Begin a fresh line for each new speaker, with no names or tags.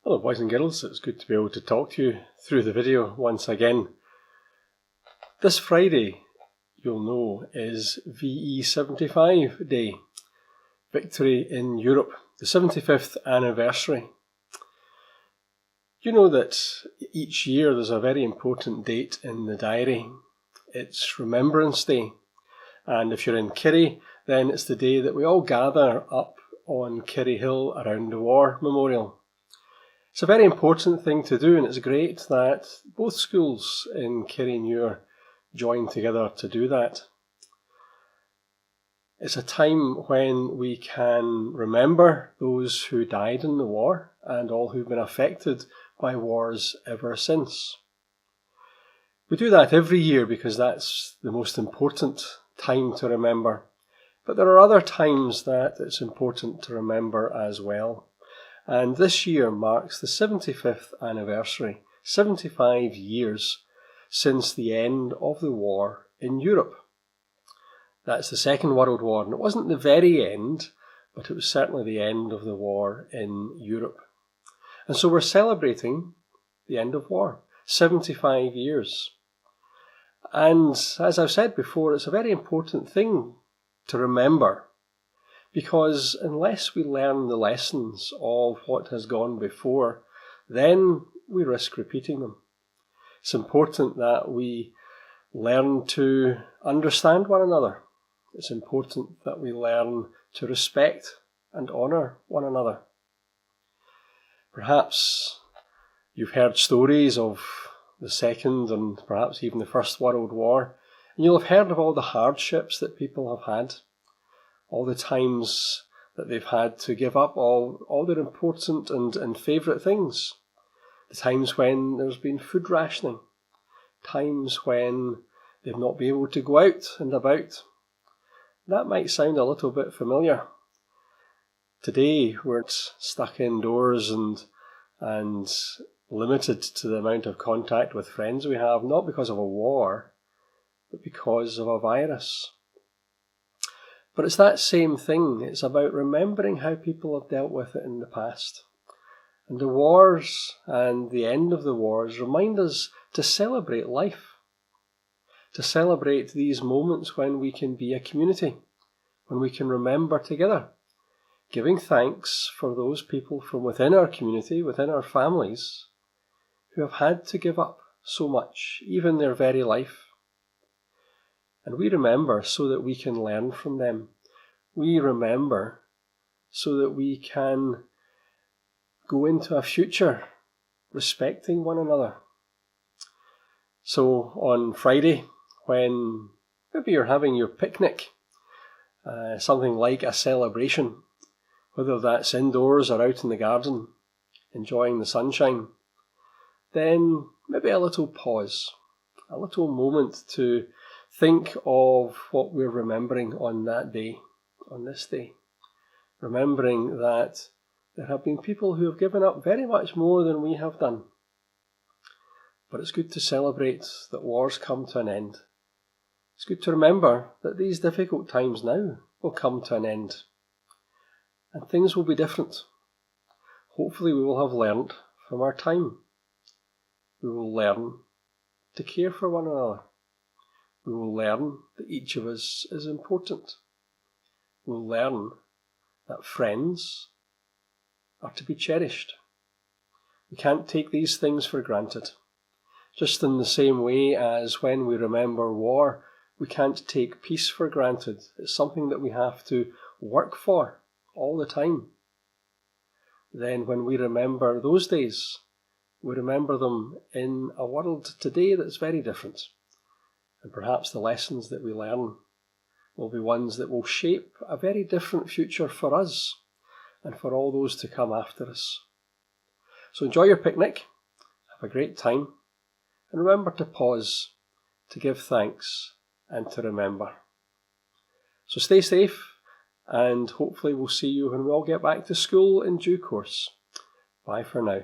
Hello boys and girls, it's good to be able to talk to you through the video once again. This Friday, you'll know, is VE75 Day, Victory in Europe, the 75th anniversary. You know that each year there's a very important date in the diary. It's Remembrance Day, and if you're in Kerry, then it's the day that we all gather up on Kerry Hill around the War Memorial. It's a very important thing to do, and it's great that both schools in Kerry join together to do that. It's a time when we can remember those who died in the war and all who've been affected by wars ever since. We do that every year because that's the most important time to remember. But there are other times that it's important to remember as well. And this year marks the 75th anniversary, 75 years since the end of the war in Europe. That's the Second World War, and it wasn't the very end, but it was certainly the end of the war in Europe. And so we're celebrating the end of war, 75 years. And as I've said before, it's a very important thing to remember, because unless we learn the lessons of what has gone before, then we risk repeating them. It's important that we learn to understand one another. It's important that we learn to respect and honour one another. Perhaps you've heard stories of the Second and perhaps even the First World War, and you'll have heard of all the hardships that people have had, all the times that they've had to give up all their important and favourite things. The times when there's been food rationing. Times when they've not been able to go out and about. That might sound a little bit familiar. Today we're stuck indoors and limited to the amount of contact with friends we have, not because of a war, but because of a virus. But it's that same thing. It's about remembering how people have dealt with it in the past. And the wars and the end of the wars remind us to celebrate life, to celebrate these moments when we can be a community, when we can remember together, giving thanks for those people from within our community, within our families, who have had to give up so much, even their very life. And we remember so that we can learn from them. We remember so that we can go into a future respecting one another. So on Friday, when maybe you're having your picnic, something like a celebration, whether that's indoors or out in the garden, enjoying the sunshine, then maybe a little pause, a little moment to think of what we're remembering on that day, on this day. Remembering that there have been people who have given up very much more than we have done. But it's good to celebrate that wars come to an end. It's good to remember that these difficult times now will come to an end. And things will be different. Hopefully we will have learnt from our time. We will learn to care for one another. We will learn that each of us is important. We'll learn that friends are to be cherished. We can't take these things for granted. Just in the same way as when we remember war, we can't take peace for granted. It's something that we have to work for all the time. Then when we remember those days, we remember them in a world today that's very different. And perhaps the lessons that we learn will be ones that will shape a very different future for us and for all those to come after us. So enjoy your picnic, have a great time, and remember to pause, to give thanks, and to remember. So stay safe, and hopefully we'll see you when we all get back to school in due course. Bye for now.